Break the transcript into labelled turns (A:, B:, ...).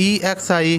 A: EXI